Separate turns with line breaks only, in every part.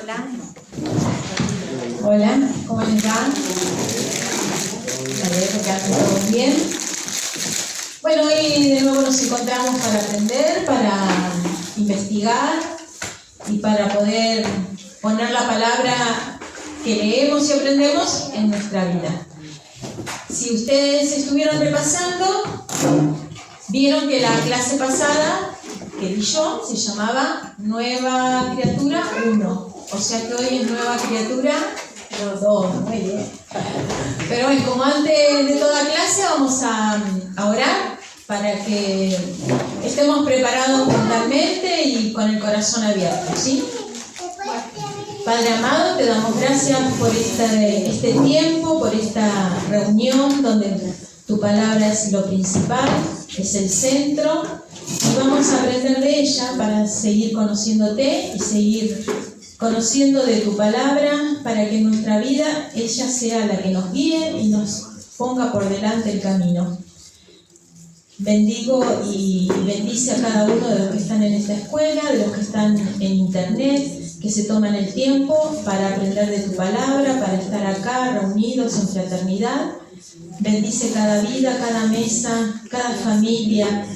Hola.
Hola, ¿cómo les va? Me alegro que anden todos bien. Bueno, hoy de nuevo nos encontramos para aprender, para investigar y para poder poner la palabra que leemos y aprendemos en nuestra vida. Si ustedes estuvieron repasando, vieron que la clase pasada que di yo se llamaba Nueva Criatura 1. O sea que hoy es Nueva Criatura 2. Muy bien. Pero bueno, como antes de toda clase, vamos a orar para que estemos preparados mentalmente y con el corazón abierto, ¿sí? Padre amado, te damos gracias por este tiempo, por esta reunión donde tu palabra es lo principal, es el centro, y vamos a aprender de ella para seguir conociéndote y seguir conociendo de tu palabra, para que en nuestra vida ella sea la que nos guíe y nos ponga por delante el camino. Bendigo y bendice a cada uno de los que están en esta escuela, de los que están en internet, que se toman el tiempo para aprender de tu palabra, para estar acá reunidos en fraternidad. Bendice cada vida, cada mesa, cada familia.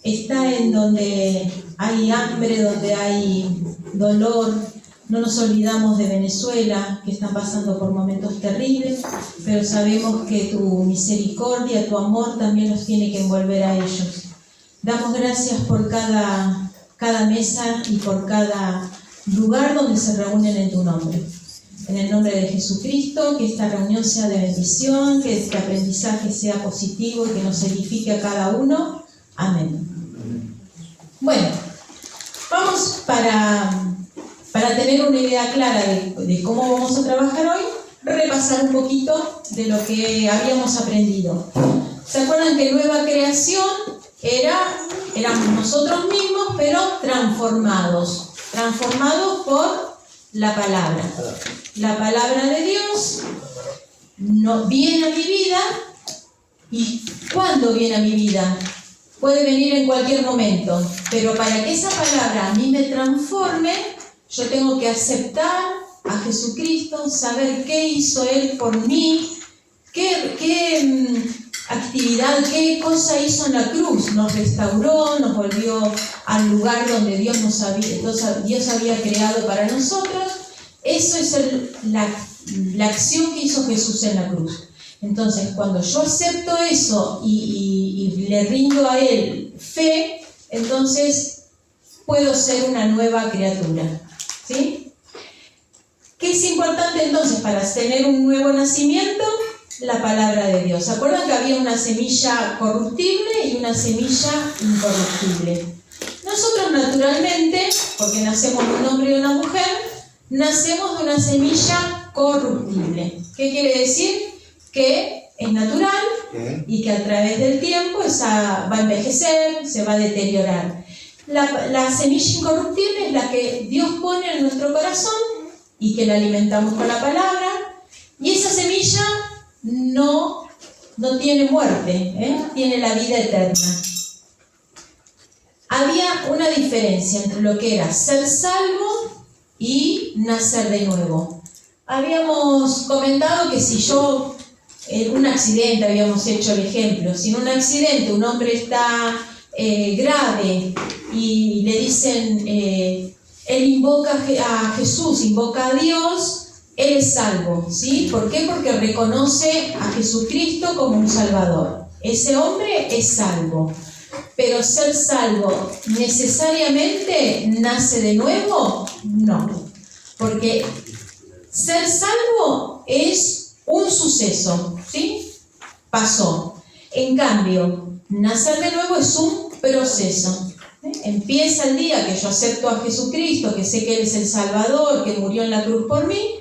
Está en donde hay hambre, donde hay dolor. No nos olvidamos de Venezuela, que están pasando por momentos terribles, pero sabemos que tu misericordia, tu amor también los tiene que envolver a ellos. Damos gracias por cada mesa y por cada lugar donde se reúnen en tu nombre. En el nombre de Jesucristo, que esta reunión sea de bendición, que este aprendizaje sea positivo y que nos edifique a cada uno. Amén. Bueno, vamos para tener una idea clara de cómo vamos a trabajar hoy, repasar un poquito de lo que habíamos aprendido. ¿Se acuerdan que nueva creación éramos nosotros mismos, pero transformados por la palabra? La palabra de Dios no viene a mi vida. ¿Y cuándo viene a mi vida? Puede venir en cualquier momento, pero para que esa palabra a mí me transforme, yo tengo que aceptar a Jesucristo, saber qué hizo Él por mí, qué actividad, qué cosa hizo en la cruz. Nos restauró, nos volvió al lugar donde Dios había creado para nosotros. Eso es la acción que hizo Jesús en la cruz. Entonces, cuando yo acepto eso y le rindo a Él fe, entonces puedo ser una nueva criatura. ¿Sí? ¿Qué es importante entonces para tener un nuevo nacimiento? La palabra de Dios. ¿Se acuerdan que había una semilla corruptible y una semilla incorruptible? Nosotros naturalmente, porque nacemos de un hombre y de una mujer, nacemos de una semilla corruptible. ¿Qué quiere decir? Que es natural y que a través del tiempo esa va a envejecer, se va a deteriorar. La semilla incorruptible es la que Dios pone en nuestro corazón y que la alimentamos con la palabra, y esa semilla no tiene muerte, tiene la vida eterna. Había una diferencia entre lo que era ser salvo y nacer de nuevo. Habíamos comentado que si yo, en un accidente, habíamos hecho el ejemplo, si en un accidente un hombre está grave y le dicen, él invoca a Jesús, invoca a Dios, él es salvo, ¿sí? ¿Por qué? Porque reconoce a Jesucristo como un Salvador. Ese hombre es salvo. Pero ser salvo necesariamente nace de nuevo, no. Porque ser salvo es un suceso, ¿sí? Pasó. En cambio, nacer de nuevo es un proceso. Empieza el día que yo acepto a Jesucristo, que sé que Él es el Salvador, que murió en la cruz por mí,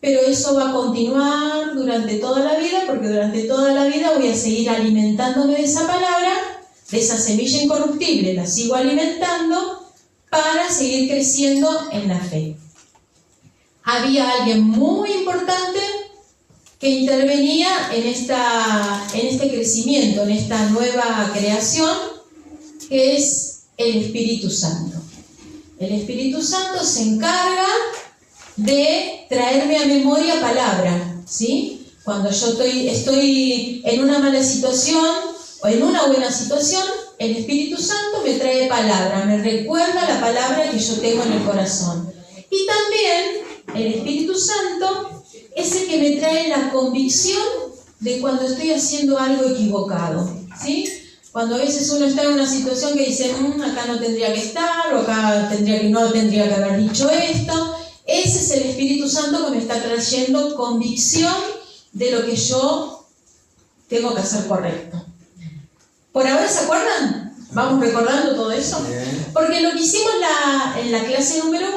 pero eso va a continuar durante toda la vida, porque durante toda la vida voy a seguir alimentándome de esa palabra, de esa semilla incorruptible, la sigo alimentando para seguir creciendo en la fe. Había alguien muy importante que intervenía en este crecimiento, en esta nueva creación, que es el Espíritu Santo. El Espíritu Santo se encarga de traerme a memoria palabra, ¿sí? Cuando yo estoy en una mala situación o en una buena situación, el Espíritu Santo me trae palabra, me recuerda la palabra que yo tengo en el corazón. Y también el Espíritu Santo es el que me trae la convicción de cuando estoy haciendo algo equivocado, ¿sí? Cuando a veces uno está en una situación que dice, acá no tendría que estar, o acá no tendría que haber dicho esto. Ese es el Espíritu Santo que me está trayendo convicción de lo que yo tengo que hacer correcto. ¿Por ahora se acuerdan? ¿Vamos recordando todo eso? Porque lo que hicimos en la clase número 1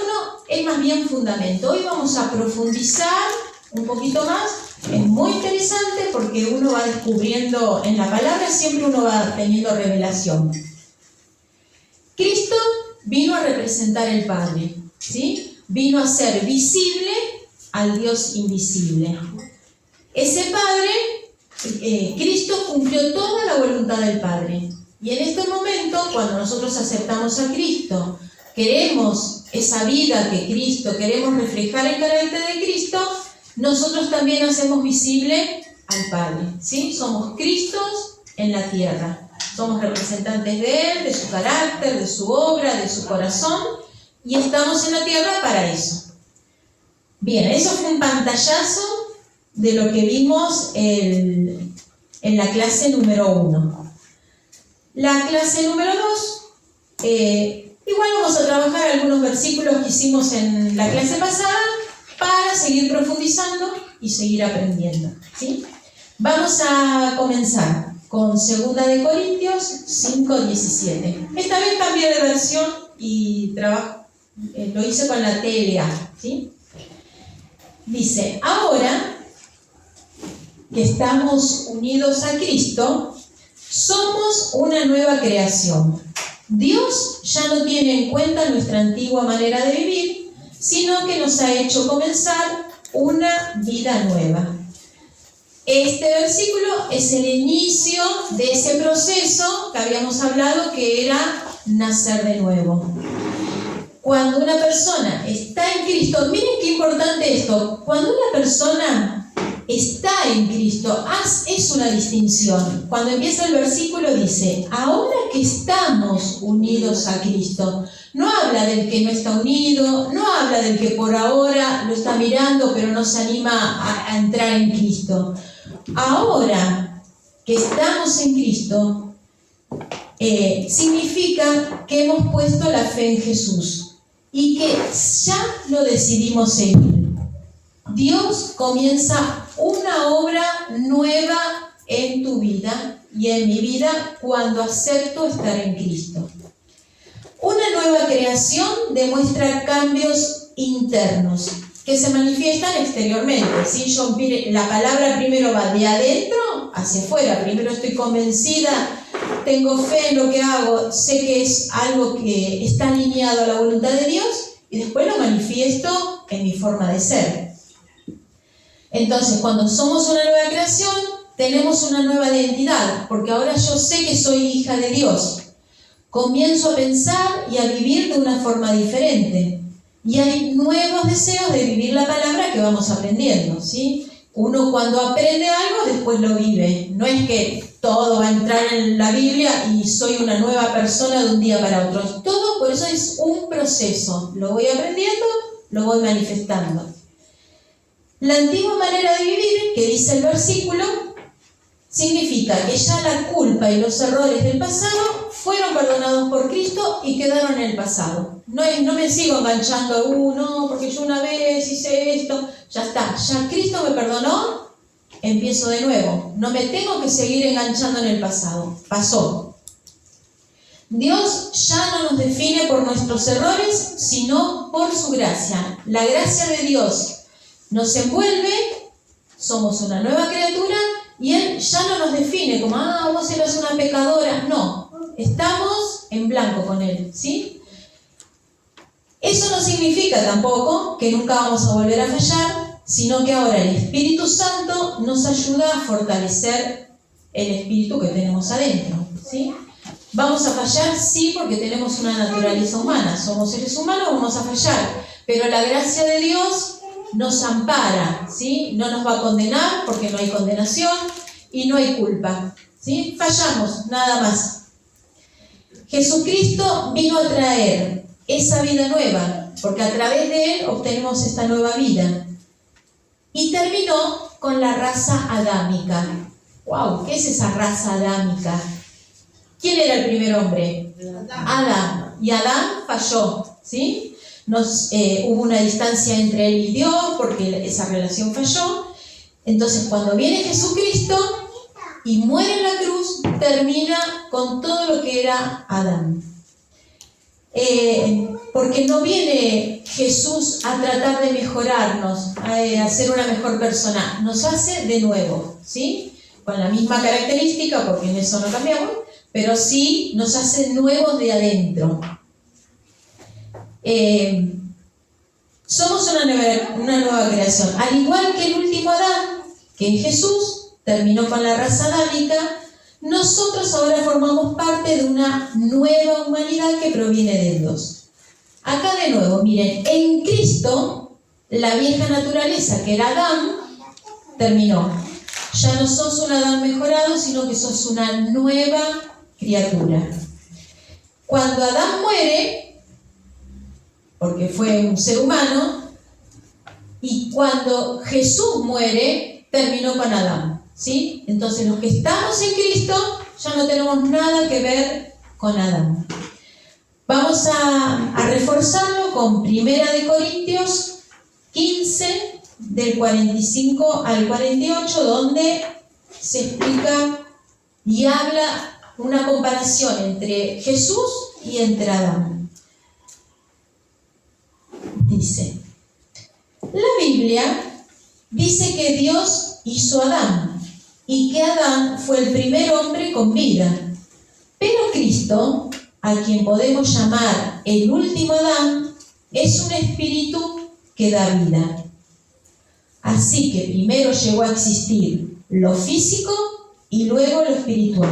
es más bien fundamento. Hoy vamos a profundizar un poquito más. Es muy interesante porque uno va descubriendo en la palabra, siempre uno va teniendo revelación. Cristo vino a representar el Padre, ¿sí? Vino a ser visible al Dios invisible. Ese Padre, Cristo cumplió toda la voluntad del Padre. Y en este momento, cuando nosotros aceptamos a Cristo, queremos esa vida que Cristo, queremos reflejar el carácter de Cristo, nosotros también hacemos visible al Padre, ¿sí? Somos Cristos en la tierra. Somos representantes de Él, de su carácter, de su obra, de su corazón, y estamos en la tierra para eso. Bien, eso fue un pantallazo de lo que vimos en la clase número 1. La clase número 2, igual vamos a trabajar algunos versículos que hicimos en la clase pasada para seguir profundizando y seguir aprendiendo, ¿sí? Vamos a comenzar con 2 de Corintios 5:17. Esta vez cambié de versión y lo hice con la TLA, ¿sí? Dice, ahora que estamos unidos a Cristo, somos una nueva creación. Dios ya no tiene en cuenta nuestra antigua manera de vivir, sino que nos ha hecho comenzar una vida nueva. Este versículo es el inicio de ese proceso que habíamos hablado, que era nacer de nuevo. Cuando una persona está en Cristo, miren qué importante esto, cuando una persona está en Cristo, es una distinción. Cuando empieza el versículo dice, ahora que estamos unidos a Cristo, no habla del que no está unido, no habla del que por ahora lo está mirando pero no se anima a entrar en Cristo. Ahora que estamos en Cristo, significa que hemos puesto la fe en Jesús y que ya lo decidimos seguir. Dios comienza una obra nueva en tu vida y en mi vida cuando acepto estar en Cristo. Una nueva creación demuestra cambios internos que se manifiestan exteriormente. ¿Sí? La palabra primero va de adentro hacia afuera. Primero estoy convencida, tengo fe en lo que hago, sé que es algo que está alineado a la voluntad de Dios y después lo manifiesto en mi forma de ser. Entonces, cuando somos una nueva creación, tenemos una nueva identidad, porque ahora yo sé que soy hija de Dios. Comienzo a pensar y a vivir de una forma diferente. Y hay nuevos deseos de vivir la palabra que vamos aprendiendo, ¿sí? Uno cuando aprende algo, después lo vive. No es que todo va a entrar en la Biblia y soy una nueva persona de un día para otro. Todo, por eso es un proceso. Lo voy aprendiendo, lo voy manifestando. La antigua manera de vivir, que dice el versículo, significa que ya la culpa y los errores del pasado fueron perdonados por Cristo y quedaron en el pasado. No me sigo enganchando, no, porque yo una vez hice esto, ya está, ya Cristo me perdonó, empiezo de nuevo. No me tengo que seguir enganchando en el pasado, pasó. Dios ya no nos define por nuestros errores, sino por su gracia. La gracia de Dios nos envuelve, somos una nueva criatura y Él ya no nos define como, vos eres una pecadora. No, estamos en blanco con Él, ¿sí? Eso no significa tampoco que nunca vamos a volver a fallar, sino que ahora el Espíritu Santo nos ayuda a fortalecer el espíritu que tenemos adentro, ¿sí? ¿Vamos a fallar? Sí, porque tenemos una naturaleza humana. Somos seres humanos, vamos a fallar. Pero la gracia de Dios nos ampara, ¿sí? No nos va a condenar porque no hay condenación y no hay culpa, ¿sí? Fallamos, nada más. Jesucristo vino a traer esa vida nueva, porque a través de Él obtenemos esta nueva vida. Y terminó con la raza adámica. ¡Wow! ¿Qué es esa raza adámica? ¿Quién era el primer hombre? Adán. Y Adán falló, ¿sí? Hubo una distancia entre él y Dios porque esa relación falló. Entonces, cuando viene Jesucristo y muere en la cruz, termina con todo lo que era Adán. Porque no viene Jesús a tratar de mejorarnos, a ser una mejor persona. Nos hace de nuevo, ¿sí? Con la misma característica, porque en eso no cambiamos, pero sí nos hace nuevos de adentro. Somos una nueva creación. Al igual que el último Adán, que es Jesús, terminó con la raza adámica, nosotros ahora formamos parte de una nueva humanidad que proviene de Dios. Acá de nuevo, miren, en Cristo, la vieja naturaleza, que era Adán, terminó. Ya no sos un Adán mejorado, sino que sos una nueva criatura. Cuando Adán muere, porque fue un ser humano, y cuando Jesús muere, terminó con Adán, ¿sí? Entonces los que estamos en Cristo ya no tenemos nada que ver con Adán. Vamos a reforzarlo con 1 Corintios 15, del 45 al 48, donde se explica y habla una comparación entre Jesús y entre Adán. Dice, la Biblia dice que Dios hizo a Adán y que Adán fue el primer hombre con vida. Pero Cristo, a quien podemos llamar el último Adán, es un espíritu que da vida. Así que primero llegó a existir lo físico y luego lo espiritual.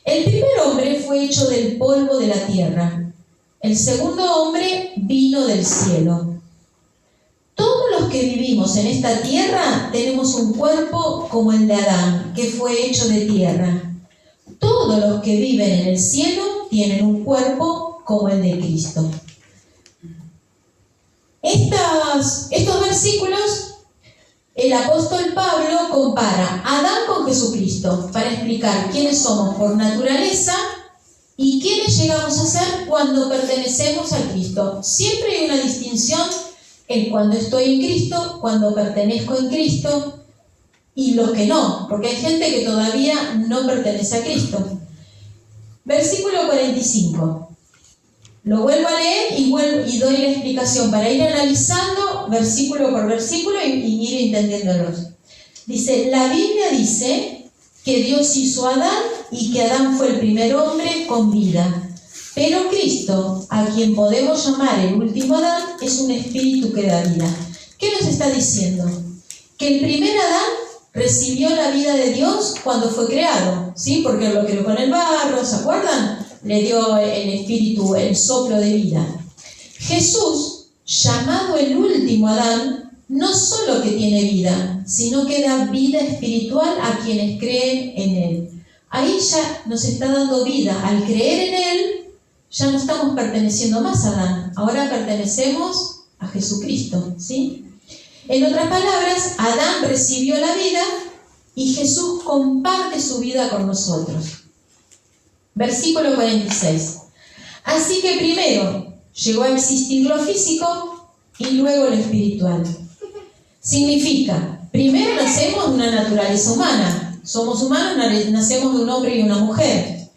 El primer hombre fue hecho del polvo de la tierra. El segundo hombre vino del cielo. Todos los que vivimos en esta tierra tenemos un cuerpo como el de Adán, que fue hecho de tierra. Todos los que viven en el cielo tienen un cuerpo como el de Cristo. Estos versículos, el apóstol Pablo compara a Adán con Jesucristo para explicar quiénes somos por naturaleza y quiénes llegamos a ser cuando pertenecemos a Cristo. Siempre hay una distinción en cuando estoy en Cristo, cuando pertenezco en Cristo y los que no, porque hay gente que todavía no pertenece a Cristo. Versículo 45. Lo vuelvo a leer y doy la explicación para ir analizando versículo por versículo y ir entendiéndolos. Dice, la Biblia dice que Dios hizo a Adán y que Adán fue el primer hombre con vida. Pero Cristo, a quien podemos llamar el último Adán, es un espíritu que da vida. ¿Qué nos está diciendo? Que el primer Adán recibió la vida de Dios cuando fue creado, ¿sí? Porque lo creó con el barro, ¿se acuerdan? Le dio el espíritu, el soplo de vida. Jesús, llamado el último Adán, no solo que tiene vida, sino que da vida espiritual a quienes creen en Él. Ahí ya nos está dando vida. Al creer en Él, ya no estamos perteneciendo más a Adán. Ahora pertenecemos a Jesucristo, ¿sí? En otras palabras, Adán recibió la vida y Jesús comparte su vida con nosotros. Versículo 46. Así que primero llegó a existir lo físico y luego lo espiritual. Significa, primero nacemos de una naturaleza humana. Somos humanos, nacemos de un hombre y una mujer.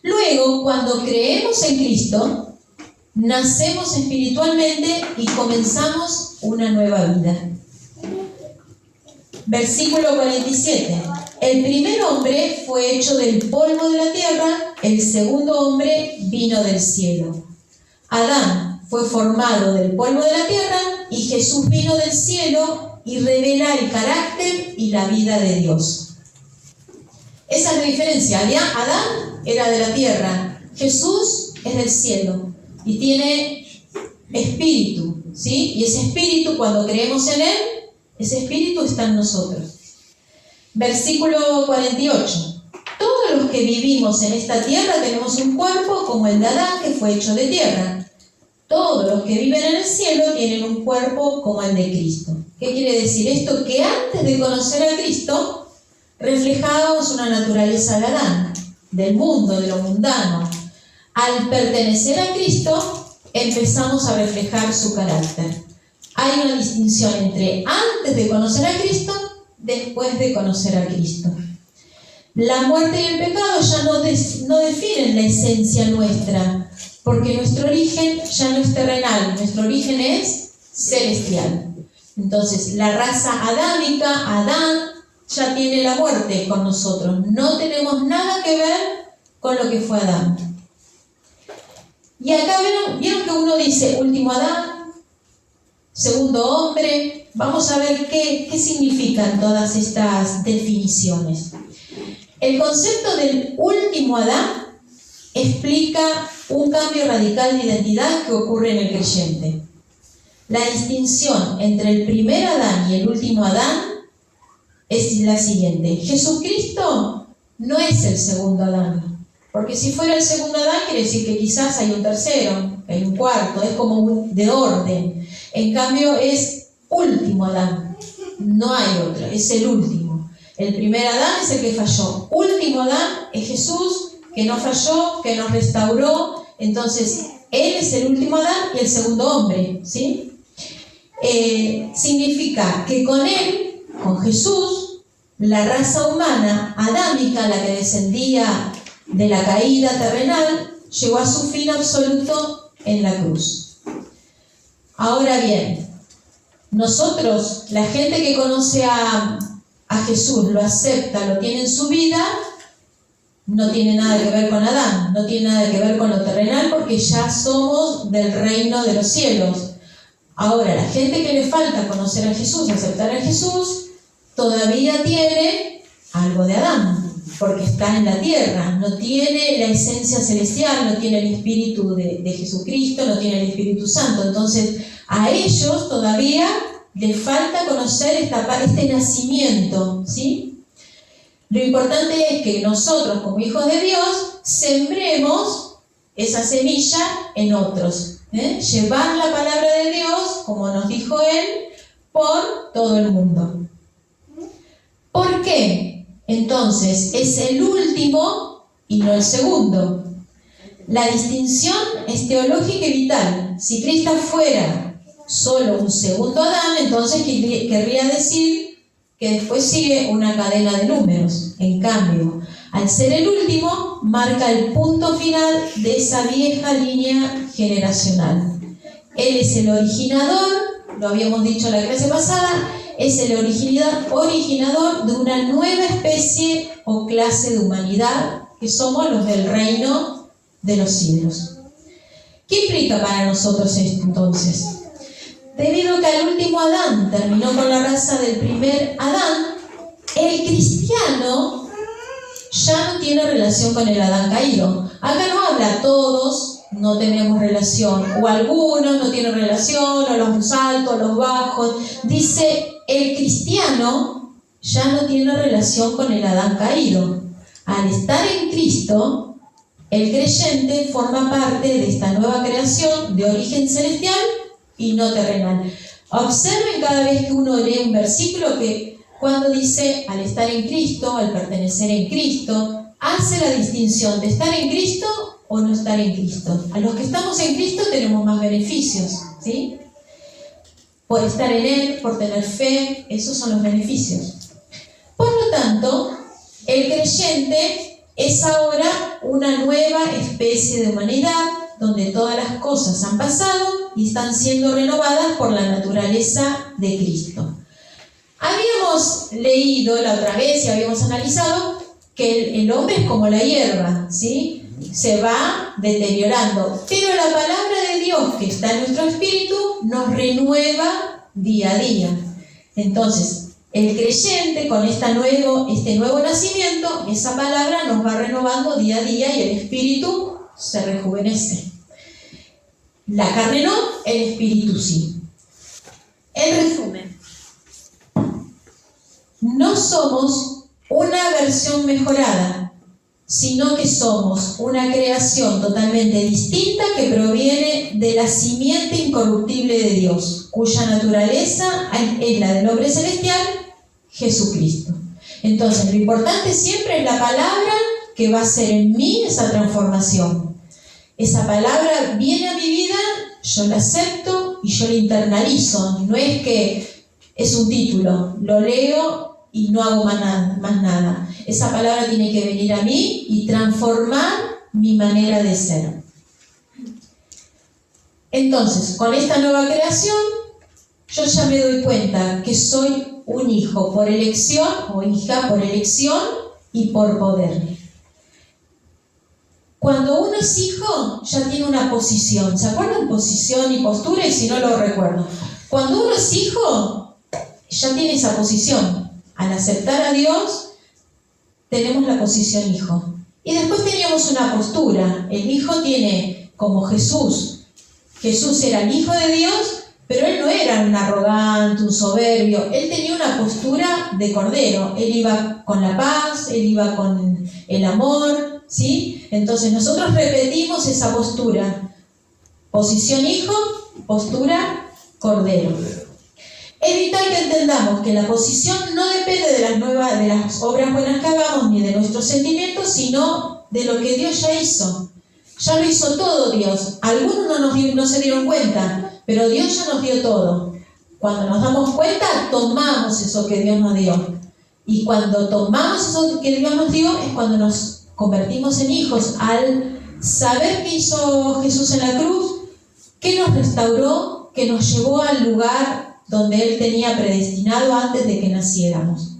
Luego, cuando creemos en Cristo, nacemos espiritualmente y comenzamos una nueva vida. Versículo 47. El primer hombre fue hecho del polvo de la tierra, el segundo hombre vino del cielo. Adán fue formado del polvo de la tierra y Jesús vino del cielo y revela el carácter y la vida de Dios. Esa es la diferencia. Adán era de la tierra, Jesús es del cielo y tiene espíritu, ¿sí? Y ese espíritu, cuando creemos en él, ese espíritu está en nosotros. Versículo 48. Todos los que vivimos en esta tierra tenemos un cuerpo como el de Adán, que fue hecho de tierra. Todos los que viven en el cielo tienen un cuerpo como el de Cristo. ¿Qué quiere decir esto? Que antes de conocer a Cristo, reflejábamos una naturaleza de Adán, del mundo, de lo mundano. Al pertenecer a Cristo, empezamos a reflejar su carácter. Hay una distinción entre antes de conocer a Cristo, después de conocer a Cristo. La muerte y el pecado ya no definen la esencia nuestra, porque nuestro origen ya no es terrenal, nuestro origen es celestial. Entonces, la raza adámica, Adán, ya tiene la muerte con nosotros. No tenemos nada que ver con lo que fue Adán. Y acá vieron que uno dice último Adán, segundo hombre. Vamos a ver qué significan todas estas definiciones. El concepto del último Adán explica un cambio radical de identidad que ocurre en el creyente. La distinción entre el primer Adán y el último Adán es la siguiente. Jesucristo no es el segundo Adán, porque si fuera el segundo Adán quiere decir que quizás hay un tercero, hay un cuarto, es como de orden. En cambio es último Adán, no hay otro, es el último. El primer Adán es el que falló. Último Adán es Jesús, que no falló, que nos restauró. Entonces, él es el último Adán y el segundo hombre, ¿sí? Significa que con él, con Jesús, la raza humana adámica, la que descendía de la caída terrenal, llegó a su fin absoluto en la cruz. Ahora bien, nosotros, la gente que conoce a Jesús, lo acepta, lo tiene en su vida, no tiene nada que ver con Adán, no tiene nada que ver con lo terrenal, porque ya somos del reino de los cielos. Ahora, la gente que le falta conocer a Jesús, aceptar a Jesús, todavía tiene algo de Adán, porque está en la tierra, no tiene la esencia celestial, no tiene el Espíritu de Jesucristo, no tiene el Espíritu Santo. Entonces, a ellos todavía les falta conocer este nacimiento, ¿sí? Lo importante es que nosotros, como hijos de Dios, sembremos esa semilla en otros. Llevar la palabra de Dios, como nos dijo Él, por todo el mundo. ¿Por qué? Entonces, es el último y no el segundo. La distinción es teológica y vital. Si Cristo fuera solo un segundo Adán, entonces querría decir que después sigue una cadena de números. En cambio, al ser el último, marca el punto final de esa vieja línea generacional. Él es el originador, lo habíamos dicho en la clase pasada, es el originador de una nueva especie o clase de humanidad, que somos los del reino de los cielos. ¿Qué implica para nosotros esto entonces? Debido a que el último Adán terminó con la raza del primer Adán, el cristiano ya no tiene relación con el Adán caído. Acá no habla todos, no tenemos relación, o algunos no tienen relación, o los altos, los bajos. Dice, el cristiano ya no tiene relación con el Adán caído. Al estar en Cristo, el creyente forma parte de esta nueva creación de origen celestial y no terrenal. Observen cada vez que uno lee un versículo que cuando dice al estar en Cristo, al pertenecer en Cristo, hace la distinción de estar en Cristo o no estar en Cristo. A los que estamos en Cristo tenemos más beneficios, ¿sí? Por estar en Él, por tener fe, esos son los beneficios. Por lo tanto, el creyente es ahora una nueva especie de humanidad donde todas las cosas han pasado y están siendo renovadas por la naturaleza de Cristo. Habíamos leído la otra vez y habíamos analizado que el hombre es como la hierba, ¿sí? Se va deteriorando, pero la palabra de Dios que está en nuestro espíritu nos renueva día a día. Entonces, el creyente con este nuevo nacimiento, esa palabra nos va renovando día a día y el espíritu se rejuvenece. La carne no, el espíritu sí. En resumen, no somos una versión mejorada, sino que somos una creación totalmente distinta que proviene de la simiente incorruptible de Dios, cuya naturaleza es la del hombre celestial, Jesucristo. Entonces, lo importante siempre es la palabra que va a hacer en mí esa transformación. Esa palabra viene a mi vida, yo la acepto y yo la internalizo. No es que es un título, lo leo y no hago más nada. Esa palabra tiene que venir a mí y transformar mi manera de ser. Entonces, con esta nueva creación, yo ya me doy cuenta que soy un hijo por elección o hija por elección y por poder. Cuando uno es hijo, ya tiene una posición. ¿Se acuerdan? Posición y postura, y si no lo recuerdo. Cuando uno es hijo, ya tiene esa posición. Al aceptar a Dios, tenemos la posición hijo. Y después teníamos una postura. El hijo tiene como Jesús. Jesús era el hijo de Dios, pero él no era un arrogante, un soberbio. Él tenía una postura de cordero. Él iba con la paz, él iba con el amor, ¿sí? Entonces nosotros repetimos esa postura. Posición hijo, postura cordero. Es vital que entendamos que la posición no depende de las obras buenas que hagamos ni de nuestros sentimientos, sino de lo que Dios ya hizo. Ya lo hizo todo Dios. Algunos no se dieron cuenta, pero Dios ya nos dio todo. Cuando nos damos cuenta, tomamos eso que Dios nos dio. Y cuando tomamos eso que Dios nos dio, es cuando nos convertimos en hijos. Al saber qué hizo Jesús en la cruz, que nos restauró, que nos llevó al lugar donde Él tenía predestinado antes de que naciéramos.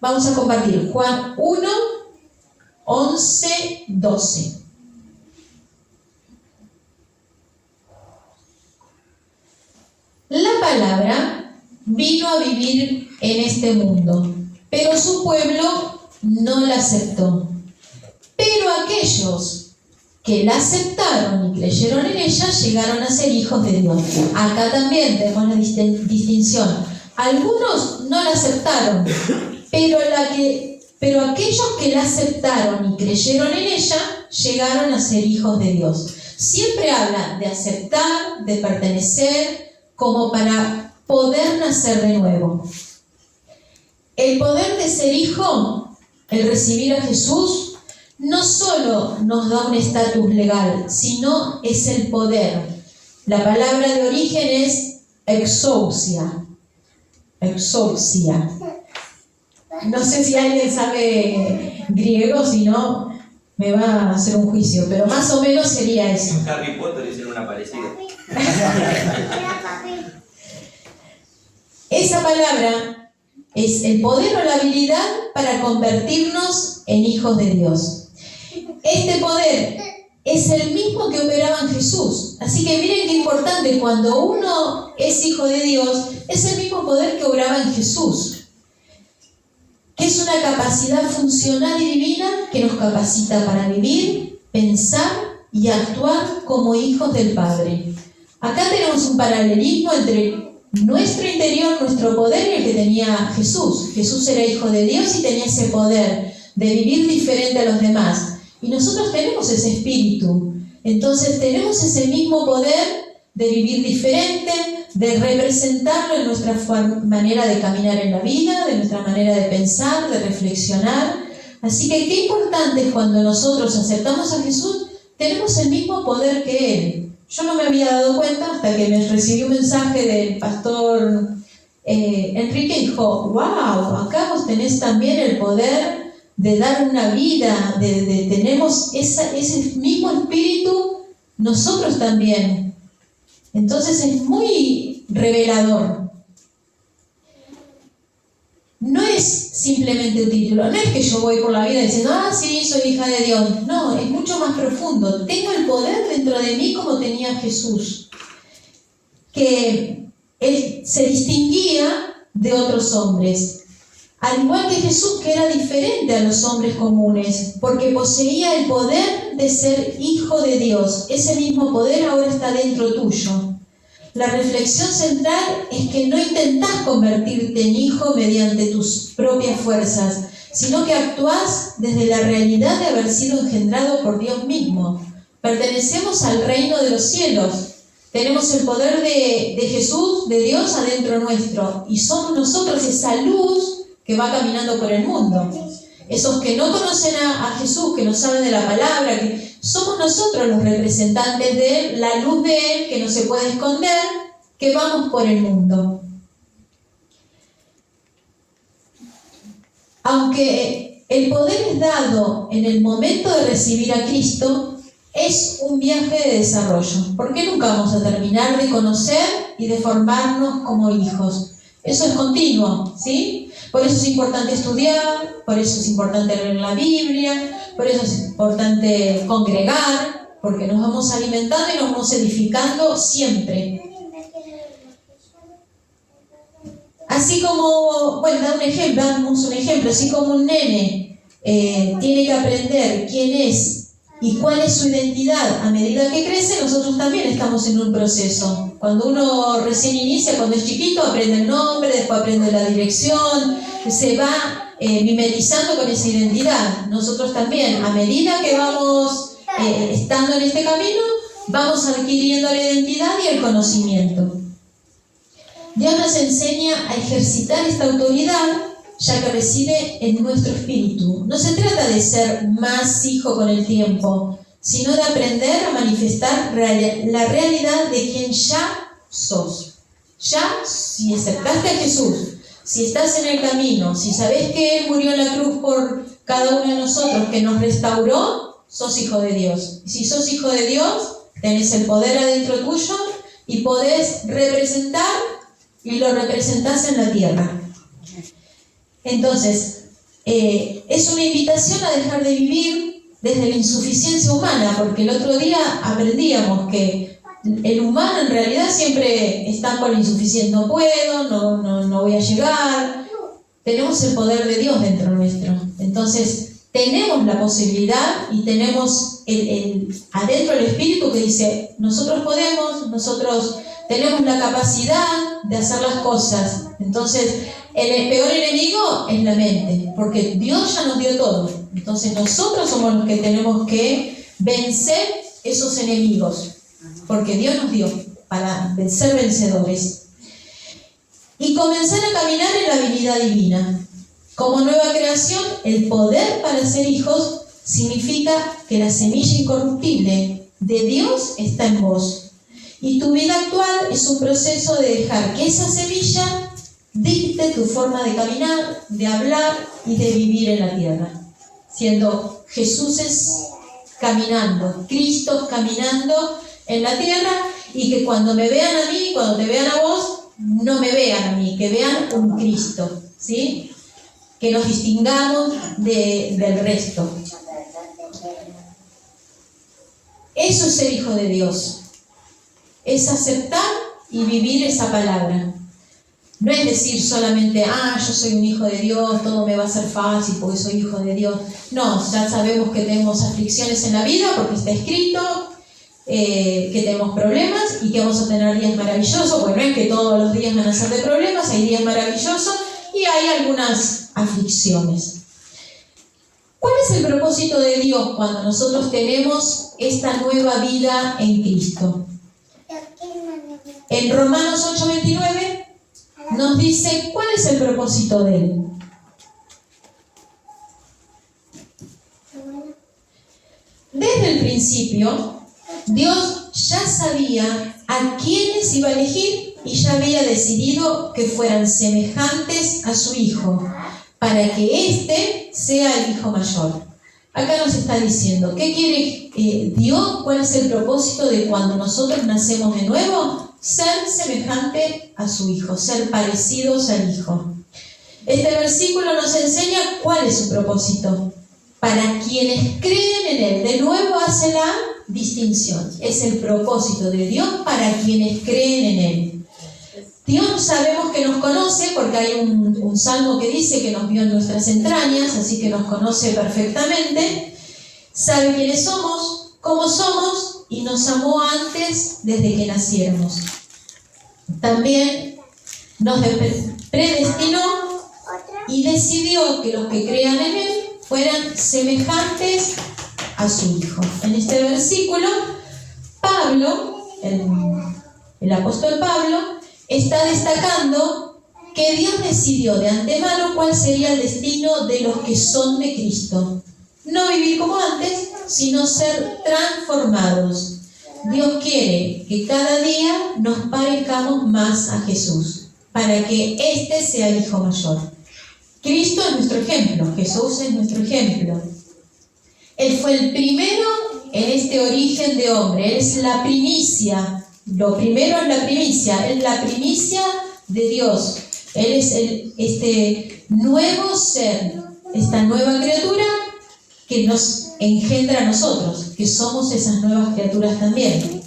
Vamos a compartir Juan 1, 11, 12. La palabra vino a vivir en este mundo, pero su pueblo no la aceptó. Pero aquellos que la aceptaron y creyeron en ella llegaron a ser hijos de Dios. Acá también tenemos la distinción. Algunos no la aceptaron, pero aquellos que la aceptaron y creyeron en ella llegaron a ser hijos de Dios. Siempre habla de aceptar, de pertenecer, como para poder nacer de nuevo. El poder de ser hijo, el recibir a Jesús, no solo nos da un estatus legal, sino es el poder. La palabra de origen es exousia. Exousia. No sé si alguien sabe griego, si no me va a hacer un juicio, pero más o menos sería eso.
Harry Potter hicieron una parecida.
Esa palabra es el poder o la habilidad para convertirnos en hijos de Dios. Este poder es el mismo que operaba en Jesús. Así que miren qué importante, cuando uno es hijo de Dios, es el mismo poder que obraba en Jesús. Que es una capacidad funcional y divina que nos capacita para vivir, pensar y actuar como hijos del Padre. Acá tenemos un paralelismo entre nuestro interior, nuestro poder y el que tenía Jesús. Jesús era hijo de Dios y tenía ese poder de vivir diferente a los demás. Y nosotros tenemos ese espíritu. Entonces tenemos ese mismo poder de vivir diferente, de representarlo en nuestra manera de caminar en la vida, de nuestra manera de pensar, de reflexionar. Así que qué importante es cuando nosotros aceptamos a Jesús, tenemos el mismo poder que Él. Yo no me había dado cuenta hasta que me recibí un mensaje del pastor Enrique y dijo, wow, acá vos tenés también el poder de dar una vida, tenemos ese mismo espíritu nosotros también. Entonces es muy revelador. No es simplemente un título, no es que yo voy por la vida diciendo, sí, soy hija de Dios. No, es mucho más profundo. Tengo el poder dentro de mí como tenía Jesús, que Él se distinguía de otros hombres. Al igual que Jesús, que era diferente a los hombres comunes, porque poseía el poder de ser hijo de Dios. Ese mismo poder ahora está dentro tuyo. La reflexión central es que no intentás convertirte en hijo mediante tus propias fuerzas, sino que actuás desde la realidad de haber sido engendrado por Dios mismo. Pertenecemos al reino de los cielos. Tenemos el poder de Jesús, de Dios, adentro nuestro. Y somos nosotros esa luz que va caminando por el mundo. Esos que no conocen a Jesús, que no saben de la palabra, que somos nosotros los representantes de Él, la luz de Él, que no se puede esconder, que vamos por el mundo. Aunque el poder es dado en el momento de recibir a Cristo, es un viaje de desarrollo, porque nunca vamos a terminar de conocer y de formarnos como hijos. Eso es continuo, ¿sí? Por eso es importante estudiar, por eso es importante leer la Biblia, por eso es importante congregar, porque nos vamos alimentando y nos vamos edificando siempre. Así como, bueno, damos un ejemplo, así como un nene tiene que aprender quién es y cuál es su identidad a medida que crece, nosotros también estamos en un proceso. Cuando uno recién inicia, cuando es chiquito, aprende el nombre, después aprende la dirección, se va mimetizando con esa identidad. Nosotros también, a medida que vamos estando en este camino, vamos adquiriendo la identidad y el conocimiento. Dios nos enseña a ejercitar esta autoridad, ya que reside en nuestro espíritu. No se trata de ser más hijo con el tiempo, sino de aprender a manifestar la realidad de quien ya sos. Ya, si aceptaste a Jesús, si estás en el camino, si sabés que Él murió en la cruz por cada uno de nosotros, que nos restauró, sos hijo de Dios. Y si sos hijo de Dios, tenés el poder adentro tuyo y podés representar y lo representás en la tierra. Entonces, es una invitación a dejar de vivir desde la insuficiencia humana, porque el otro día aprendíamos que el humano en realidad siempre está con la insuficiencia. No puedo, no voy a llegar. Tenemos el poder de Dios dentro nuestro. Entonces, tenemos la posibilidad y tenemos adentro el Espíritu que dice, nosotros podemos, nosotros tenemos la capacidad de hacer las cosas. Entonces, el peor enemigo es la mente, porque Dios ya nos dio todo. Entonces, nosotros somos los que tenemos que vencer esos enemigos, porque Dios nos dio para ser vencedores. Y comenzar a caminar en la habilidad divina. Como nueva creación, el poder para ser hijos significa que la semilla incorruptible de Dios está en vos. Y tu vida actual es un proceso de dejar que esa semilla dicte tu forma de caminar, de hablar y de vivir en la tierra. Siendo Jesús caminando, Cristo caminando en la tierra, y que cuando me vean a mí, cuando te vean a vos, no me vean a mí, que vean un Cristo, ¿sí? Que nos distingamos del resto. Eso es ser hijo de Dios. Es aceptar y vivir esa palabra. No es decir solamente, yo soy un hijo de Dios, todo me va a ser fácil porque soy hijo de Dios. No, ya sabemos que tenemos aflicciones en la vida porque está escrito, que tenemos problemas y que vamos a tener días maravillosos. Bueno, no es que todos los días van a ser de problemas, hay días maravillosos y hay algunas aflicciones. ¿Cuál es el propósito de Dios cuando nosotros tenemos esta nueva vida en Cristo? En Romanos 8:29 nos dice cuál es el propósito de Él. Desde el principio, Dios ya sabía a quiénes iba a elegir y ya había decidido que fueran semejantes a su Hijo, para que éste sea el Hijo mayor. Acá nos está diciendo, ¿qué quiere Dios? ¿Cuál es el propósito de cuando nosotros nacemos de nuevo? Ser semejante a su Hijo, ser parecidos al Hijo. Este versículo nos enseña cuál es su propósito. Para quienes creen en Él, de nuevo hace la distinción. Es el propósito de Dios para quienes creen en Él. Dios sabemos que nos conoce porque hay un salmo que dice que nos vio en nuestras entrañas, así que nos conoce perfectamente, sabe quiénes somos, cómo somos y nos amó antes desde que naciéramos. También nos predestinó y decidió que los que crean en Él fueran semejantes a su Hijo. En este versículo, Pablo, el apóstol Pablo, está destacando que Dios decidió de antemano cuál sería el destino de los que son de Cristo. No vivir como antes, sino ser transformados. Dios quiere que cada día nos parezcamos más a Jesús, para que éste sea el Hijo mayor. Cristo es nuestro ejemplo, Jesús es nuestro ejemplo. Él fue el primero en este origen de hombre, Él es la primicia. Lo primero es la primicia de Dios. Él es este nuevo ser, esta nueva criatura que nos engendra a nosotros, que somos esas nuevas criaturas también.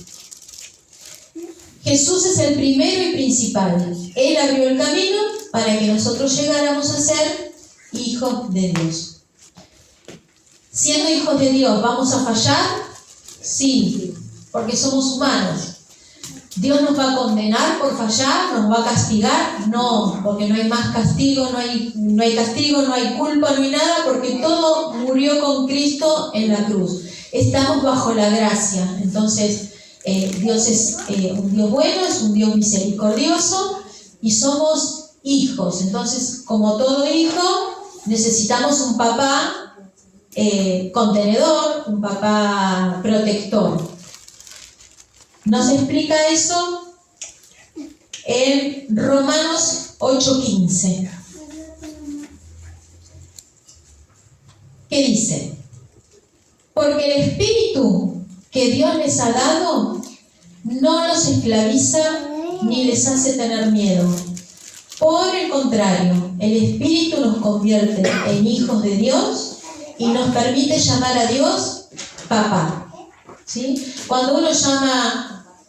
Jesús es el primero y principal. Él abrió el camino para que nosotros llegáramos a ser hijos de Dios. Siendo hijos de Dios, ¿vamos a fallar? Sí, porque somos humanos. ¿Dios nos va a condenar por fallar? ¿Nos va a castigar? No, porque no hay más castigo, no hay castigo, no hay culpa, no hay nada, porque todo murió con Cristo en la cruz. Estamos bajo la gracia. Entonces, Dios es un Dios bueno, es un Dios misericordioso y somos hijos. Entonces, como todo hijo, necesitamos un papá contenedor, un papá protector. Nos explica eso en Romanos 8:15. ¿Qué dice? Porque el espíritu que Dios les ha dado no los esclaviza ni les hace tener miedo. Por el contrario, el espíritu nos convierte en hijos de Dios y nos permite llamar a Dios papá. ¿Sí? Cuando uno llama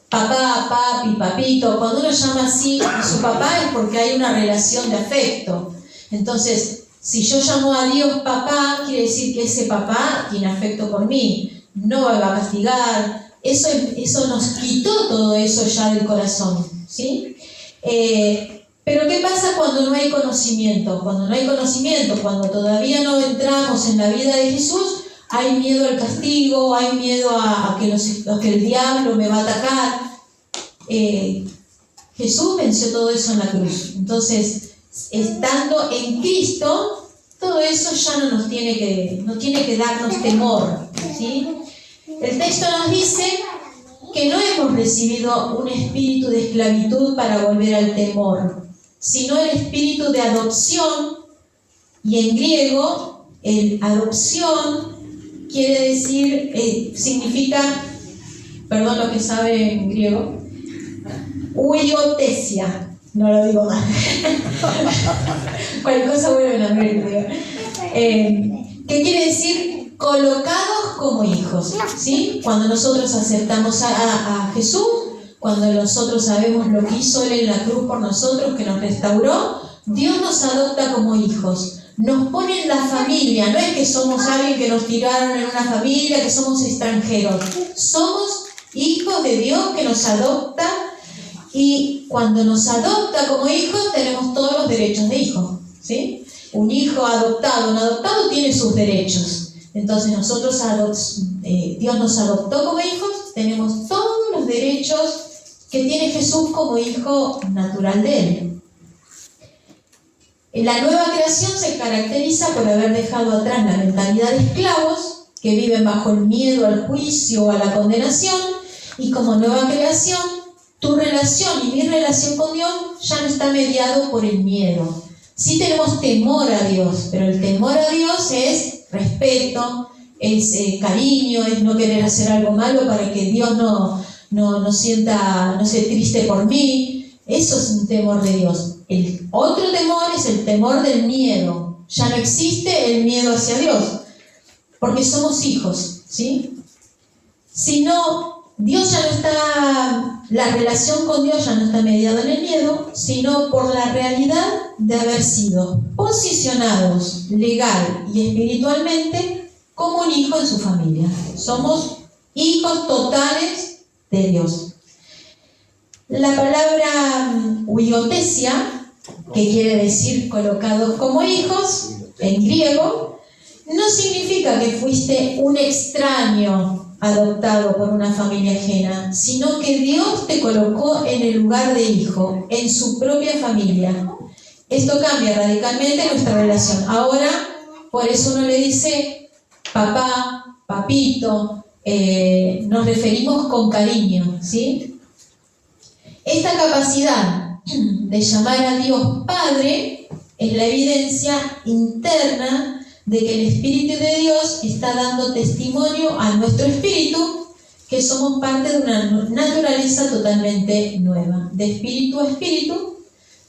papá, papi, papito, cuando uno llama así a su papá es porque hay una relación de afecto. Entonces, si yo llamo a Dios papá, quiere decir que ese papá tiene afecto por mí, no me va a castigar. Eso nos quitó todo eso ya del corazón, ¿sí? Pero ¿qué pasa cuando no hay conocimiento? Cuando no hay conocimiento, cuando todavía no entramos en la vida de Jesús, hay miedo al castigo, hay miedo a que el diablo me va a atacar. Jesús venció todo eso en la cruz. Entonces, estando en Cristo, todo eso ya no tiene que darnos temor, ¿sí? El texto nos dice que no hemos recibido un espíritu de esclavitud para volver al temor, sino el espíritu de adopción, y en griego, el adopción quiere decir, significa, perdón lo que sabe en griego, huiotesia, no lo digo mal, cualquier cosa vuelven a ver, ¿qué quiere decir? Colocados como hijos, ¿sí? Cuando nosotros aceptamos a Jesús, cuando nosotros sabemos lo que hizo Él en la cruz por nosotros, que nos restauró, Dios nos adopta como hijos. Nos pone en la familia, no es que somos alguien que nos tiraron en una familia, que somos extranjeros. Somos hijos de Dios que nos adopta, y cuando nos adopta como hijos tenemos todos los derechos de hijo, ¿sí? Un hijo adoptado, un adoptado tiene sus derechos. Entonces Dios nos adoptó como hijos, tenemos todos los derechos que tiene Jesús como hijo natural de Él. La nueva creación se caracteriza por haber dejado atrás la mentalidad de esclavos que viven bajo el miedo al juicio o a la condenación, y como nueva creación, tu relación y mi relación con Dios ya no está mediado por el miedo. Sí tenemos temor a Dios, pero el temor a Dios es respeto, es cariño, es no querer hacer algo malo para que Dios no se triste por mí. Eso es un temor de Dios. El otro temor es el temor del miedo. Ya no existe el miedo hacia Dios, porque somos hijos, ¿sí? Si no, Dios ya no está La relación con Dios ya no está mediada en el miedo, sino por la realidad de haber sido posicionados legal y espiritualmente como un hijo en su familia. Somos hijos totales de Dios. La palabra huiotesia, que quiere decir colocados como hijos, en griego, no significa que fuiste un extraño adoptado por una familia ajena, sino que Dios te colocó en el lugar de hijo, en su propia familia. Esto cambia radicalmente nuestra relación. Ahora, por eso uno le dice papá, papito, nos referimos con cariño, ¿sí? Esta capacidad de llamar a Dios Padre es la evidencia interna de que el Espíritu de Dios está dando testimonio a nuestro espíritu que somos parte de una naturaleza totalmente nueva. De espíritu a espíritu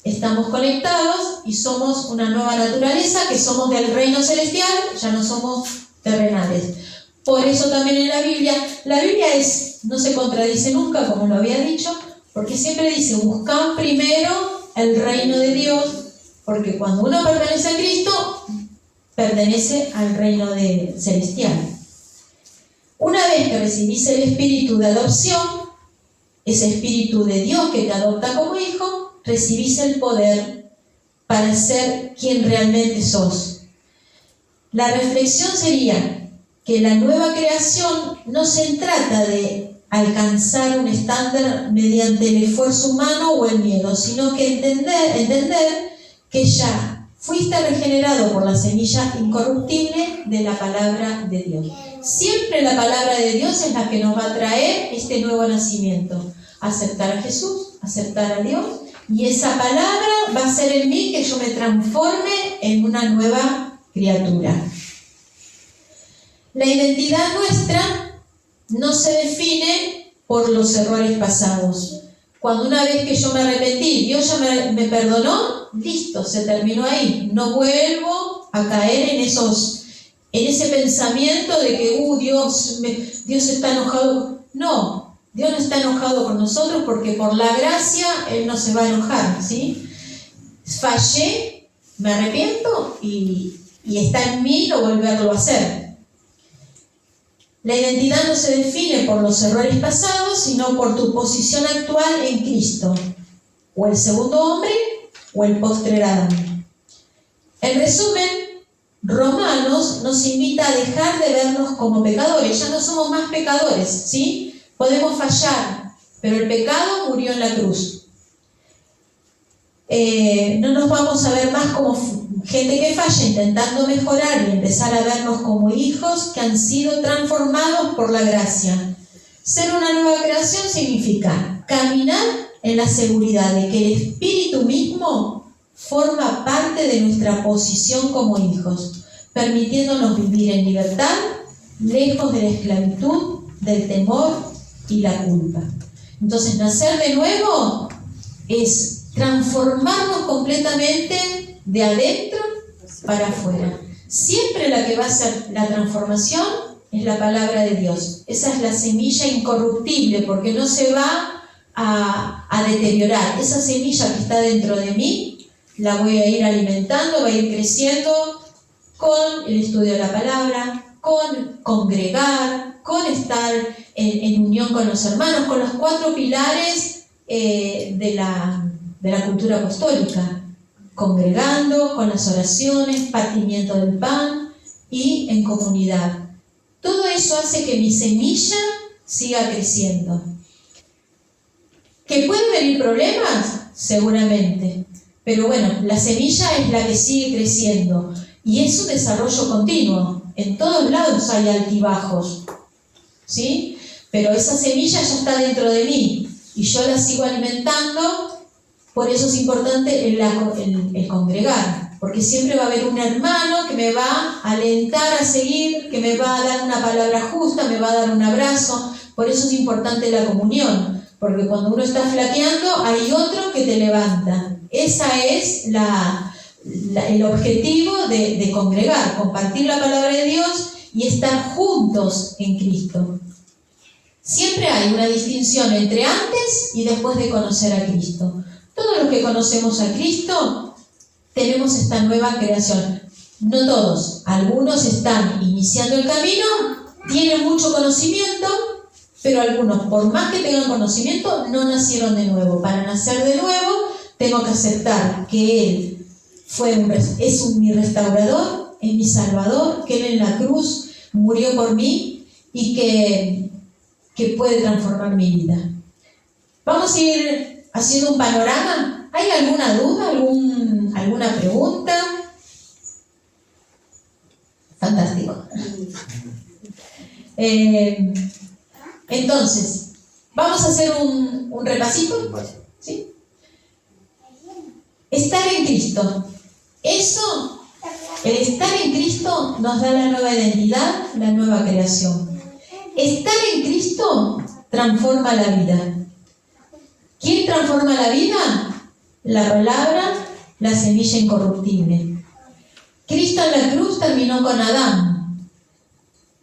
estamos conectados y somos una nueva naturaleza, que somos del reino celestial, ya no somos terrenales. Por eso también en la Biblia no se contradice nunca, como lo había dicho, porque siempre dice, buscad primero el reino de Dios, porque cuando uno pertenece a Cristo, pertenece al reino celestial. Una vez que recibís el espíritu de adopción, ese espíritu de Dios que te adopta como hijo, recibís el poder para ser quien realmente sos. La reflexión sería que la nueva creación no se trata de alcanzar un estándar mediante el esfuerzo humano o el miedo, sino que entender que ya fuiste regenerado por la semilla incorruptible de la palabra de Dios. Siempre la palabra de Dios es la que nos va a traer este nuevo nacimiento. Aceptar a Jesús, aceptar a Dios, y esa palabra va a ser en mí que yo me transforme en una nueva criatura. La identidad nuestra no se define por los errores pasados. Cuando una vez que yo me arrepentí, Dios ya me perdonó, listo, se terminó ahí. No vuelvo a caer en ese pensamiento de que Dios está enojado. No, Dios no está enojado con nosotros porque por la gracia Él no se va a enojar, ¿sí? Fallé, me arrepiento y está en mí no volverlo a hacer. La identidad no se define por los errores pasados, sino por tu posición actual en Cristo, o el segundo hombre o el postrer Adán. En resumen, Romanos nos invita a dejar de vernos como pecadores. Ya no somos más pecadores, ¿sí? Podemos fallar, pero el pecado murió en la cruz. No nos vamos a ver más como gente que falla intentando mejorar y empezar a vernos como hijos que han sido transformados por la gracia. Ser una nueva creación significa caminar en la seguridad de que el Espíritu mismo forma parte de nuestra posición como hijos, permitiéndonos vivir en libertad, lejos de la esclavitud, del temor y la culpa. Entonces, nacer de nuevo es transformarnos completamente de adentro para afuera. Siempre la que va a hacer la transformación es la palabra de Dios. Esa es la semilla incorruptible, porque no se va a deteriorar. Esa semilla que está dentro de mí, la voy a ir alimentando, va a ir creciendo con el estudio de la palabra, con congregar, con estar en unión con los hermanos, con los 4 pilares de la cultura apostólica: congregando, con las oraciones, partimiento del pan y en comunidad. Todo eso hace que mi semilla siga creciendo. ¿Que pueden venir problemas? Seguramente. Pero bueno, la semilla es la que sigue creciendo y es un desarrollo continuo. En todos lados hay altibajos, ¿sí? Pero esa semilla ya está dentro de mí y yo la sigo alimentando. Por eso es importante el congregar, porque siempre va a haber un hermano que me va a alentar a seguir, que me va a dar una palabra justa, me va a dar un abrazo. Por eso es importante la comunión, porque cuando uno está flaqueando hay otro que te levanta. Ese es el objetivo de congregar, compartir la palabra de Dios y estar juntos en Cristo. Siempre hay una distinción entre antes y después de conocer a Cristo. Todos los que conocemos a Cristo tenemos esta nueva creación. No todos, algunos están iniciando el camino, tienen mucho conocimiento, pero algunos, por más que tengan conocimiento, no nacieron de nuevo. Para nacer de nuevo, tengo que aceptar que Él es mi restaurador, es mi salvador, que Él en la cruz murió por mí y que puede transformar mi vida. Vamos a ir haciendo un panorama. ¿Hay alguna duda, alguna pregunta? Fantástico. Entonces, vamos a hacer un repasito. ¿Sí? Estar en Cristo. Eso, el estar en Cristo nos da la nueva identidad, la nueva creación. Estar en Cristo transforma la vida. ¿Quién transforma la vida? La palabra, la semilla incorruptible. Cristo en la cruz terminó con Adán,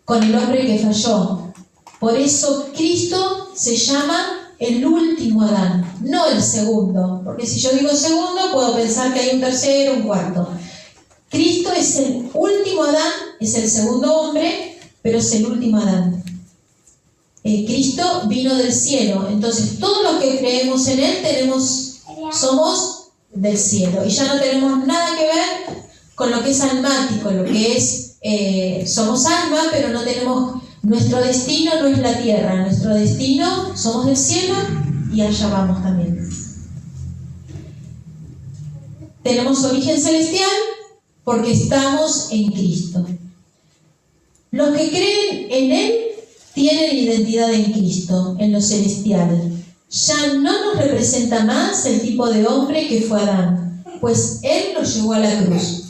con el hombre que falló. Por eso Cristo se llama el último Adán, no el segundo. Porque si yo digo segundo, puedo pensar que hay un tercero, un cuarto. Cristo es el último Adán, es el segundo hombre, pero es el último Adán. Cristo vino del cielo, entonces todos los que creemos en Él somos del cielo y ya no tenemos nada que ver con lo que es almático, lo que es, somos alma, pero no tenemos, nuestro destino no es la tierra, nuestro destino somos del cielo y allá vamos también. Tenemos origen celestial porque estamos en Cristo. Los que creen en Él tienen identidad en Cristo, en lo celestial. Ya no nos representa más el tipo de hombre que fue Adán, pues Él lo llevó a la cruz.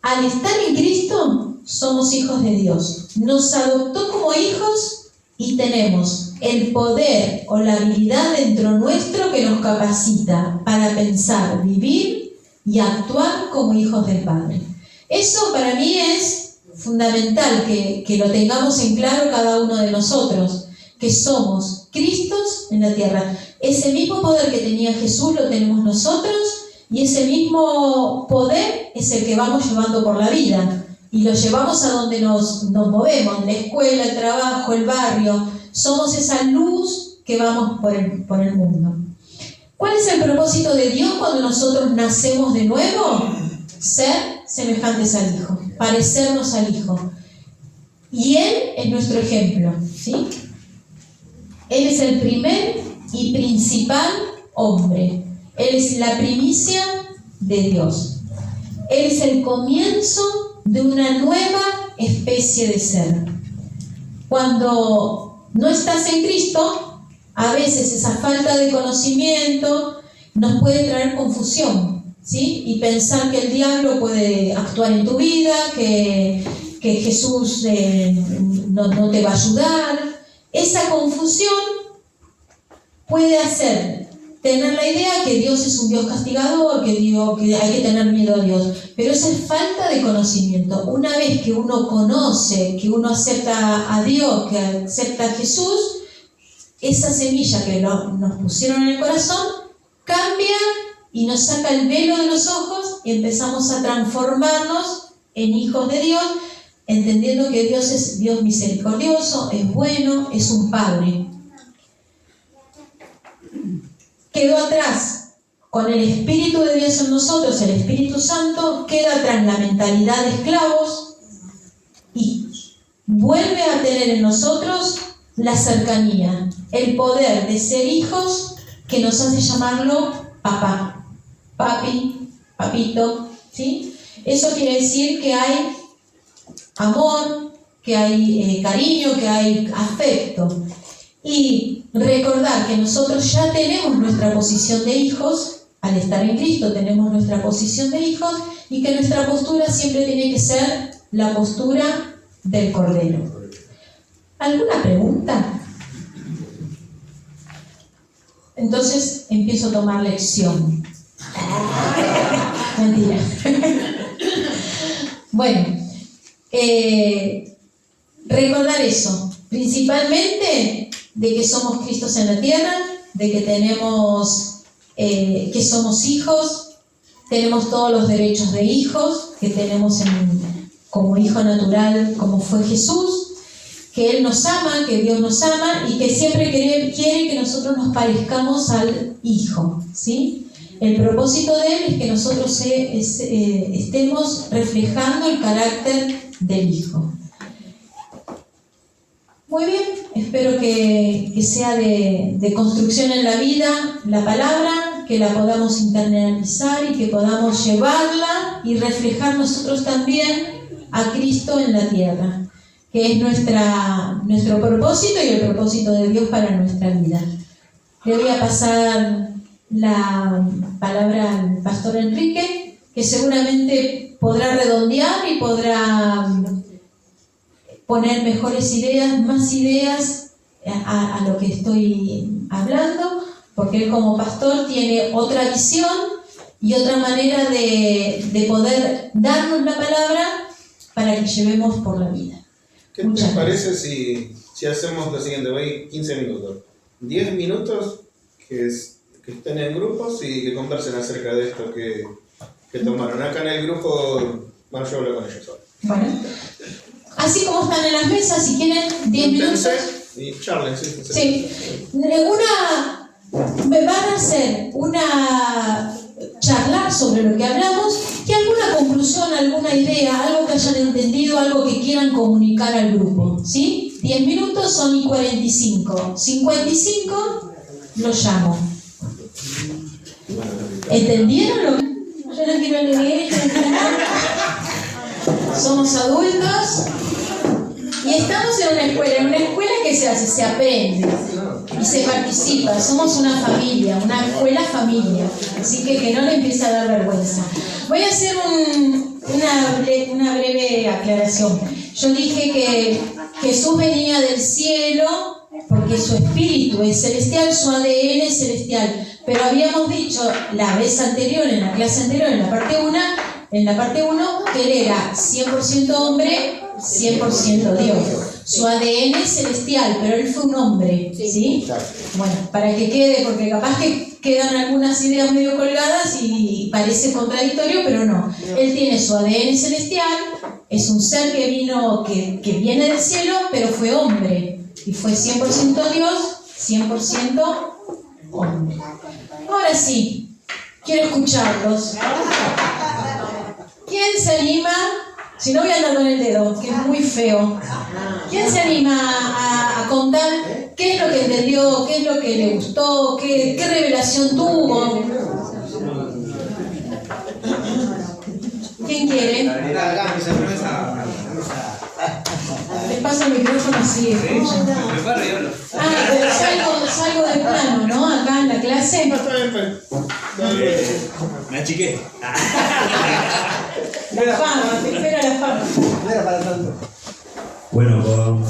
Al estar en Cristo, somos hijos de Dios. Nos adoptó como hijos y tenemos el poder o la habilidad dentro nuestro que nos capacita para pensar, vivir y actuar como hijos del Padre. Eso para mí es fundamental que lo tengamos en claro cada uno de nosotros, que somos Cristos en la tierra. Ese mismo poder que tenía Jesús lo tenemos nosotros y ese mismo poder es el que vamos llevando por la vida y lo llevamos a donde nos movemos, la escuela, el trabajo, el barrio. Somos esa luz que vamos por el mundo. ¿Cuál es el propósito de Dios cuando nosotros nacemos de nuevo? Ser semejantes al Hijo, parecernos al Hijo. Y Él es nuestro ejemplo, ¿sí? Él es el primer y principal hombre. Él es la primicia de Dios. Él es el comienzo de una nueva especie de ser. Cuando no estás en Cristo, a veces esa falta de conocimiento nos puede traer confusión, ¿sí? Y pensar que el diablo puede actuar en tu vida, que Jesús no te va a ayudar. Esa confusión puede hacer tener la idea que Dios es un Dios castigador, que hay que tener miedo a Dios. Pero esa es falta de conocimiento. Una vez que uno conoce, que uno acepta a Dios, que acepta a Jesús, esa semilla que nos pusieron en el corazón cambia y nos saca el velo de los ojos y empezamos a transformarnos en hijos de Dios, entendiendo que Dios es Dios misericordioso, es bueno, es un Padre. Quedó atrás, con el Espíritu de Dios en nosotros, el Espíritu Santo, queda atrás la mentalidad de esclavos y vuelve a tener en nosotros la cercanía, el poder de ser hijos que nos hace llamarlo papá, papi, papito, ¿sí? Eso quiere decir que hay amor, que hay cariño, que hay afecto. Y recordar que nosotros ya tenemos nuestra posición de hijos, al estar en Cristo tenemos nuestra posición de hijos y que nuestra postura siempre tiene que ser la postura del Cordero. ¿Alguna pregunta? Entonces empiezo a tomar lección. Mentira. Bueno, recordar eso. Principalmente de que somos Cristos en la tierra, de que que somos hijos, tenemos todos los derechos de hijos, que tenemos como hijo natural, como fue Jesús, que Él nos ama, que Dios nos ama y que siempre quiere que nosotros nos parezcamos al Hijo, ¿sí? El propósito de Él es que nosotros estemos reflejando el carácter del Hijo. Muy bien, espero que sea de construcción en la vida la palabra, que la podamos internalizar y que podamos llevarla y reflejar nosotros también a Cristo en la tierra, que es nuestro propósito y el propósito de Dios para nuestra vida. Le voy a pasar la palabra al pastor Enrique, que seguramente podrá redondear y podrá poner mejores ideas, más ideas a lo que estoy hablando, porque él como pastor tiene otra visión y otra manera de poder darnos la palabra para que llevemos por la vida.
¿Qué te parece si hacemos lo siguiente? Voy 15 minutos. 10 minutos que estén en grupos y que conversen acerca de esto que tomaron. Acá en el grupo, bueno, yo hablo con ellos ahora.
Bueno, así como están en las mesas, si quieren 10 minutos.
Y charlen, sí.
Sí. Me van a hacer charlar sobre lo que hablamos y alguna conclusión, alguna idea, algo que hayan entendido, algo que quieran comunicar al grupo, ¿sí? 10 minutos son y 45. 55 los llamo. ¿Entendieron lo que? Yo no quiero leer, somos adultos y estamos en una escuela que se hace, se aprende y se participa, somos una familia, una escuela familia, así que no le empiece a dar vergüenza. Voy a hacer una breve aclaración. Yo dije que Jesús venía del cielo porque su espíritu es celestial, su ADN es celestial, pero habíamos dicho la vez anterior, en la clase anterior, en la parte 1, que él era 100% hombre, 100% Dios. Su ADN es celestial, pero él fue un hombre, ¿sí? Bueno, para que quede, porque capaz que quedan algunas ideas medio colgadas y parece contradictorio, pero no. Él tiene su ADN celestial, es un ser que viene del cielo, pero fue hombre. Y fue 100% Dios, 100% hombre. Ahora sí, quiero escucharlos. ¿Quién se anima? Si no, voy a andar con el dedo, que es muy feo. ¿Quién se anima a contar qué es lo que entendió, qué es lo que le gustó, qué revelación tuvo? ¿Quién quiere? Les paso el micrófono así. Pero salgo de plano, ¿no? Acá en la clase.
Me achiqué.
La fama, te espera la fama.
No era para tanto.
Bueno,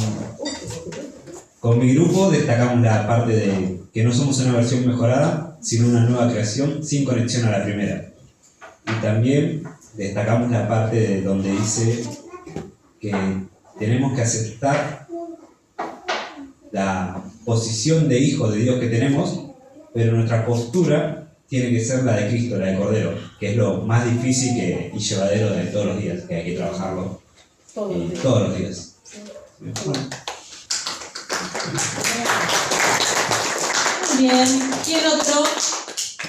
con mi grupo destacamos la parte de que no somos una versión mejorada, sino una nueva creación sin conexión a la primera. Y también destacamos la parte de donde dice que tenemos que aceptar la posición de hijo de Dios que tenemos, pero nuestra postura tiene que ser la de Cristo, la de Cordero, que es lo más difícil y llevadero de todos los días, que hay que trabajarlo todos los días.
Bien, ¿quién otro?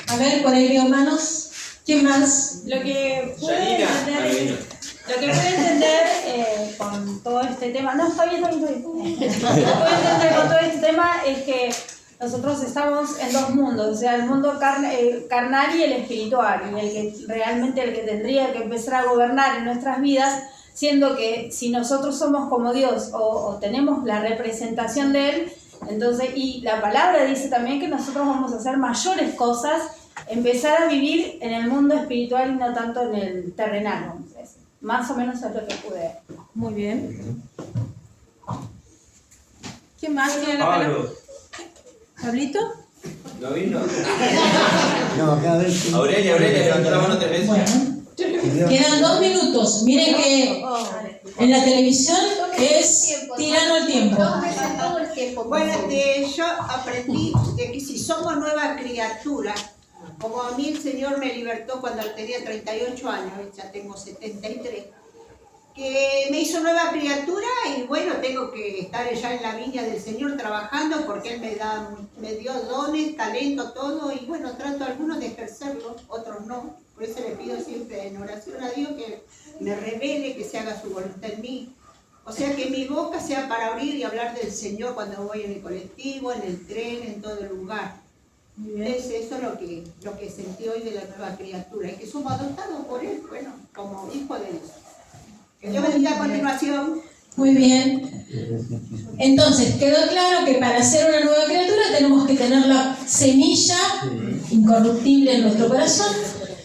A ver, por ahí veo manos. ¿Quién más?
Lo que pude entender con todo este tema, no, está bien. Lo que pude entender con todo este tema es que nosotros estamos en dos mundos, o sea, el mundo carnal y el espiritual, y el que tendría que empezar a gobernar en nuestras vidas, siendo que si nosotros somos como Dios o tenemos la representación de Él, entonces, y la palabra dice también que nosotros vamos a hacer mayores cosas, empezar a vivir en el mundo espiritual y no tanto en el terrenal, vamos a decir. Más o menos es lo que pude.
Muy bien. ¿Quién más tiene la palabra? ¿Pablito?
¿No vino?
No, cada vez.
Aurelia, levanta la mano 3 veces.
Bueno, quedan 2 minutos. Miren que en la televisión es tirano el tiempo.
Todo el tiempo.
Bueno, yo aprendí de que si somos nueva criatura, como a mí el Señor me libertó cuando tenía 38 años, ya tengo 73, que me hizo nueva criatura y bueno, tengo que estar ya en la viña del Señor trabajando porque Él me dio dones, talento, todo, y bueno, trato algunos de ejercerlos, otros no. Por eso le pido siempre en oración a Dios que me revele, que se haga su voluntad en mí. O sea, que mi boca sea para abrir y hablar del Señor cuando voy en el colectivo, en el tren, en todo lugar. Eso es lo que sentí hoy de la nueva criatura, y que somos adoptados por Él, bueno, como hijo de Dios. Que Dios me diga a continuación.
Muy bien. Entonces, quedó claro que para ser una nueva criatura tenemos que tener la semilla incorruptible en nuestro corazón,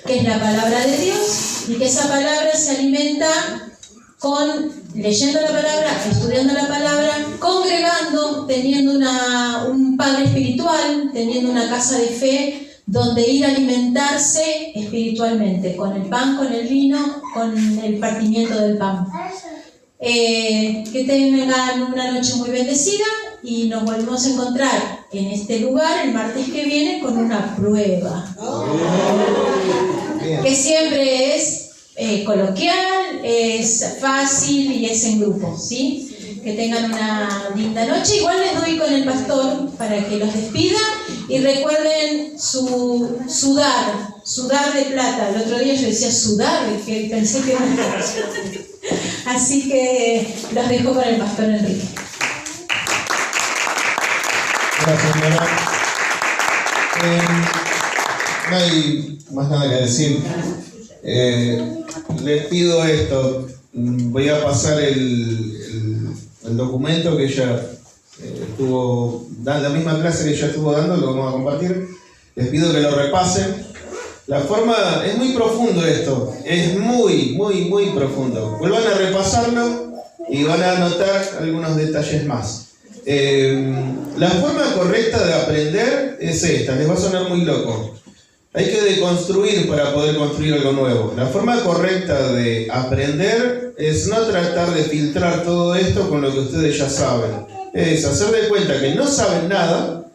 que es la palabra de Dios, y que esa palabra se alimenta con leyendo la palabra, estudiando la palabra, congregando, teniendo un padre espiritual, teniendo una casa de fe donde ir a alimentarse espiritualmente, con el pan, con el vino, con el partimiento del pan. Que tengan una noche muy bendecida y nos volvemos a encontrar en este lugar el martes que viene con una prueba. Que siempre es coloquial, es fácil y es en grupo, ¿sí? Que tengan una linda noche. Igual les doy con el pastor para que los despida y recuerden su sudar de plata. El otro día yo decía sudar, que pensé que era una cosa. Así que los dejo con el pastor Enrique.
Gracias, señora. No hay más nada que decir. Les pido esto. Voy a pasar el documento que ella estuvo dando, la misma clase que ella estuvo dando, lo vamos a compartir. Les pido que lo repasen. La forma, es muy profundo esto, es muy profundo. Vuelvan a repasarlo y van a notar algunos detalles más. La forma correcta de aprender es esta, les va a sonar muy loco. Hay que deconstruir para poder construir algo nuevo. La forma correcta de aprender es no tratar de filtrar todo esto con lo que ustedes ya saben. Es hacer de cuenta que no saben nada,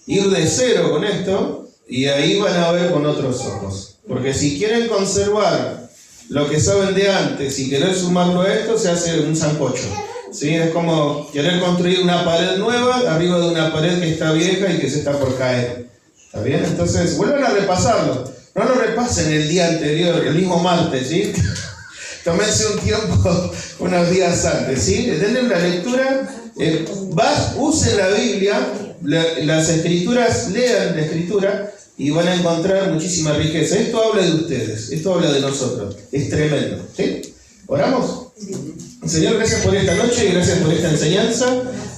ir de cero con esto, y ahí van a ver con otros ojos. Porque si quieren conservar lo que saben de antes y querer sumarlo a esto, se hace un sancocho. ¿Sí? Es como querer construir una pared nueva arriba de una pared que está vieja y que se está por caer. ¿Está bien? Entonces, vuelvan a repasarlo. No lo repasen el día anterior, el mismo martes, ¿sí? Tómense un tiempo unos días antes, ¿sí? Denle una lectura. Usen la Biblia, las escrituras, lean la escritura y van a encontrar muchísima riqueza. Esto habla de ustedes, esto habla de nosotros. Es tremendo, ¿sí? ¿Oramos? Señor, gracias por esta noche y gracias por esta enseñanza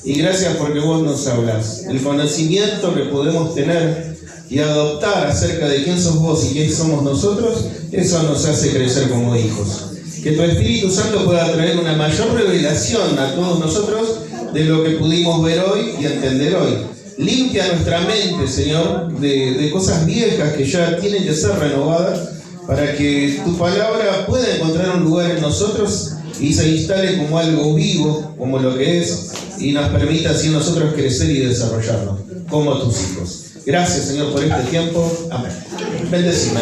y gracias porque vos nos hablas. El conocimiento que podemos tener y adoptar acerca de quién sos vos y quién somos nosotros, eso nos hace crecer como hijos. Que tu Espíritu Santo pueda traer una mayor revelación a todos nosotros de lo que pudimos ver hoy y entender hoy. Limpia nuestra mente, Señor, de cosas viejas que ya tienen que ser renovadas para que tu palabra pueda encontrar un lugar en nosotros y se instale como algo vivo, como lo que es, y nos permita así nosotros crecer y desarrollarnos como tus hijos. Gracias, Señor, por este tiempo. Amén. Bendecime.